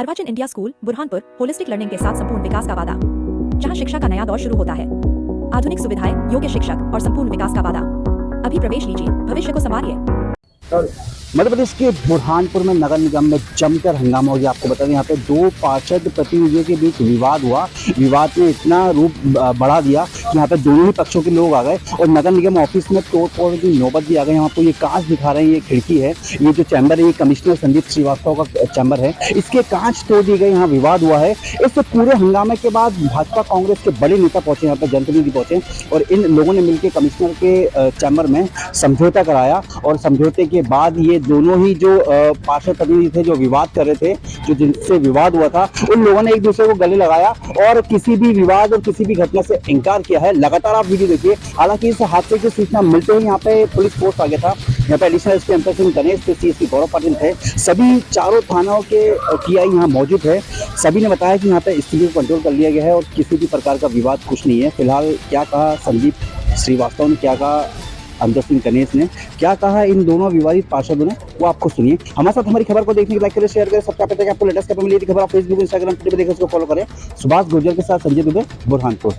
अर्वाचीन India School Burhanpur holistic learning के साथ संपूर्ण विकास का वादा, जहां शिक्षा का नया दौर शुरू होता है। आधुनिक सुविधाएं, योग्य शिक्षक और संपूर्ण विकास का वादा। अभी प्रवेश लीजिए, भविष्य को संवारिए। मध्य प्रदेश के बुरहानपुर में नगर निगम में जमकर हंगामा हो गया। आपको बता दें, यहाँ पे दो पार्षद प्रतिनिधियों के बीच विवाद हुआ। विवाद ने इतना रूप बढ़ा दिया कि यहाँ पे दोनों ही पक्षों के लोग आ गए और नगर निगम ऑफिस में तोड़-फोड़ की नौबत भी आ गई। यहाँ आपको ये कांच दिखा रहे हैं, ये खिड़की है, ये जो चैम्बर है, ये कमिश्नर संदीप श्रीवास्तव का चैम्बर है, इसके कांच तोड़ दिए गए। यहाँ विवाद हुआ है। इस पूरे हंगामे के बाद भाजपा कांग्रेस के बड़े नेता पहुंचे, यहाँ पे जनप्रतिनिधि पहुंचे और इन लोगों ने मिलकर कमिश्नर के चैम्बर में समझौता कराया और समझौते के बाद ये दोनों ही जो पार्षद प्रतिनिधि थे जो विवाद कर रहे थे, जो जिनसे विवाद हुआ था, उन लोगों ने एक दूसरे को गले लगाया और किसी भी विवाद और किसी भी घटना से इनकार किया है। लगातार आप वीडियो देखिए। हालांकि इस हादसे की सूचना मिलते ही यहाँ पे पुलिस फोर्स आ गया था। यहाँ पे एडिशनल एसपी अंतर सिंह गणेश थे, सीएसपी गौरव पाटिल थे, सभी चारों थानों के टीआई यहाँ मौजूद है। सभी ने बताया कि यहाँ पे स्थिति को कंट्रोल कर लिया गया है और किसी भी प्रकार का विवाद कुछ नहीं है। फिलहाल क्या कहा संदीप श्रीवास्तव ने, क्या कहा अंतर सिंह गणेश ने, क्या कहा इन दोनों विवादित पार्षदों ने, वो आपको सुनिए। हमारे साथ हमारी खबर को देखने के लिए लाइक करें, शेयर करें, सब्सक्राइब करें। आपको लेटेस्ट खबर मिली थी, खबर आप फेसबुक, इंस्टाग्राम, ट्विटर पे देखें, उसको फॉलो करें। सुभाष गुर्जर के साथ संजय दुबे, बुरहानपुर।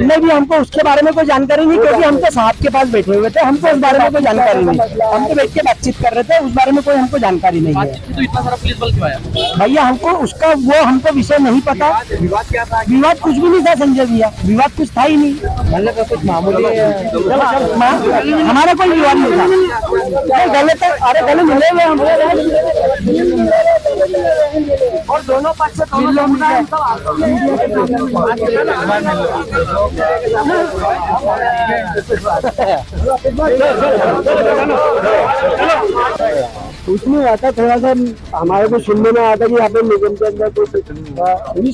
नहीं भी हमको उसके बारे में कोई जानकारी नहीं, क्योंकि हम तो साहब के पास बैठे हुए थे, हमको उस बारे में कोई जानकारी नहीं। हम तो बैठ के बातचीत कर रहे थे, उस बारे में कोई हमको जानकारी नहीं है। तो इतना सारा पुलिस बल क्यों आया? भैया हमको उसका वो हमको विषय नहीं पता। विवाद क्या था? विवाद कुछ भी नहीं था संजय भैया, विवाद कुछ था ही नहीं। मतलब कुछ मामूली हमारा कोई विवाद नहीं था। गलत है, अरे गले मिले हुए हम और दोनों पक्ष से उसमें आता थोड़ा सा हमारे को सुनने में आता कि यहाँ पे निगम के अंदर कुछ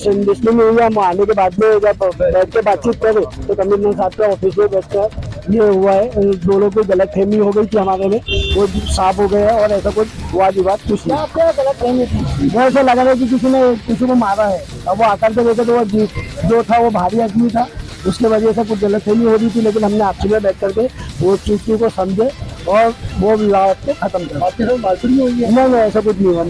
संदेश नहीं हुआ। हम आने के बाद में जब बैठ के बातचीत करें तो कमिश्नर साहब के ऑफिस में बैठकर ये हुआ है, दोनों को गलतफहमी हो गई थी हमारे में, वो साफ हो गया है और ऐसा कुछ वाद विवाद कुछ नहीं। गलतफहमी थी, वो ऐसा लगा था कि किसी ने किसी को मारा है। अब वो आकर के देखे तो वो जो था वो भारी आदमी था, उसके वजह से कुछ गलतफहमी हो रही थी। लेकिन हमने आपसी में बैठ करके वो चीज को समझे और वो विवाद को खत्म कर। नहीं, ऐसा कुछ नहीं है,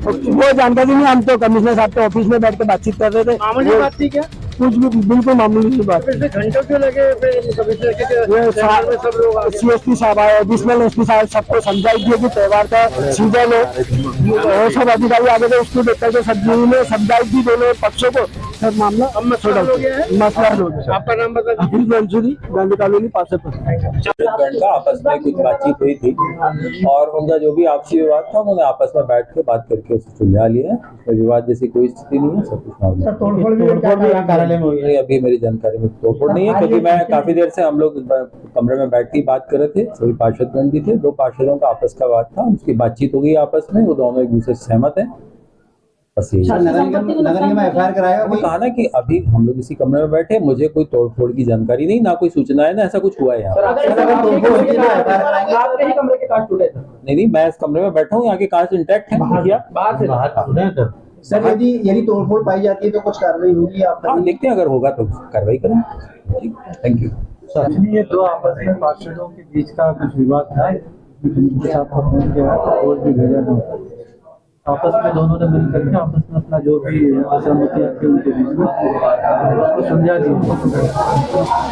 वो जानकारी नहीं। हम तो कमिश्नर साहब के ऑफिस में बैठ के बातचीत कर रहे थे। मामूली बात थी क्या? कुछ भी बिल्कुल मामूली बात। घंटों क्यों लगे? सब लोग सीएसपी साहब आए, एडिशनल एसपी साहब सबको समझाई दिए कि त्योहार का सीजन है और सब अधिकारी आगे थे। उसको देख करके सब्जी ने समझाई थी दोनों पक्षों को। सब मामला अब मसला हो गया। आपका नाम बता दीजिए। मंसूरी, गांधी कॉलोनी, पास का आपस में कुछ बातचीत हुई थी और उनका जो भी आपसी विवाद था उन्होंने आपस में बैठ के बात करके उसे सुलझा लिया है। विवाद जैसी कोई स्थिति नहीं है, सब कुछ नहीं। अभी मेरी जानकारी में तोड़फोड़ नहीं है, क्योंकि मैं काफी देर से हम लोग कमरे में बैठ के बात कर रहे थे। सभी पार्षदगण भी थे, दो पार्षदों का आपस का बात था, उसकी बातचीत हो गई आपस में, वो दोनों एक दूसरे से सहमत है। बस नगर निगम एफआईआर कराएगा। वो कहा ना कि अभी हम लोग इसी कमरे में बैठे, मुझे कोई तोड़फोड़ की जानकारी नहीं, ना कोई सूचना है, ना ऐसा कुछ हुआ है यहाँ। नहीं, मैं इस कमरे में बैठा हूँ, यहाँ के कांच इंटैक्ट है। सर यदि तोड़फोड़ पाई जाती है तो कुछ कार्रवाई होगी? आप देखते हैं, अगर होगा तो कार्रवाई करेंगे। ठीक, थैंक यू। ये दो आपस में पार्षदों के बीच का कुछ विवाद था, और भी भेजा था। आपस में दोनों ने मिल करके आपस में अपना जो भी असहमतियाँ थी उनके बीच में उसको समझा दिया।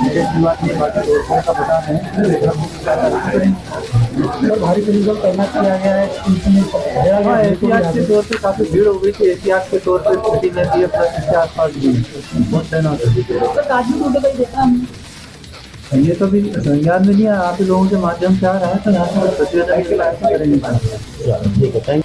विशेष विवाद नहीं, बाकी दोस्तों का बता है भारी पुलिस करना किया गया है। एहतियात के तौर पर काफी भीड़ हो गई थी, एहतियात के तौर पर स्थिति में भी अपना इसके आसपास भी बहुत तैनात है। ये तो भी संज्ञान में नहीं है, आप लोगों के माध्यम से आ रहा है, तो यहाँ से प्रतिवेदन के लायक करेंगे। ठीक है, थैंक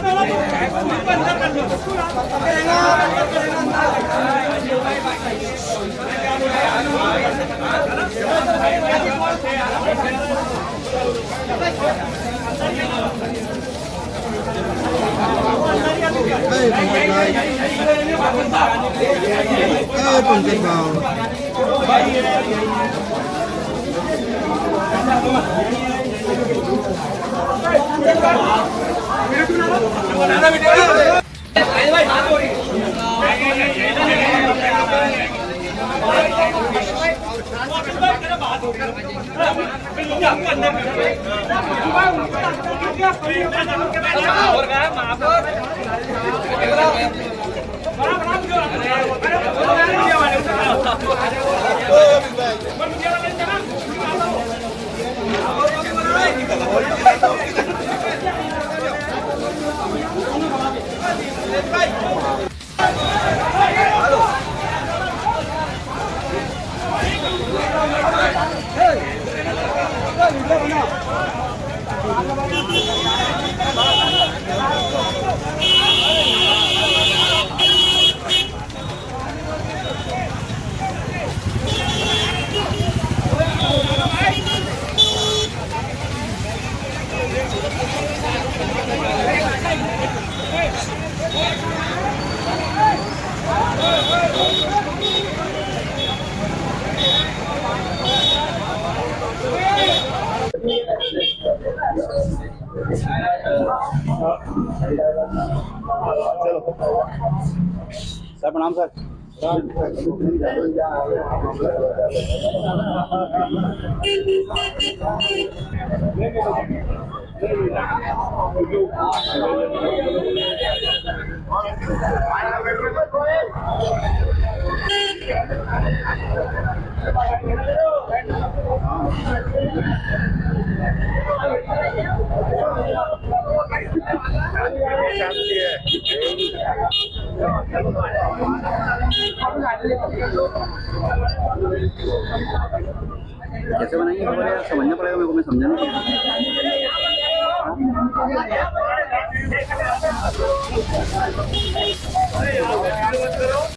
उनको सर प्रणाम सर। कैसे बनाएंगे खबर यार, समझना पड़ेगा मेरे को, मैं समझा नहीं।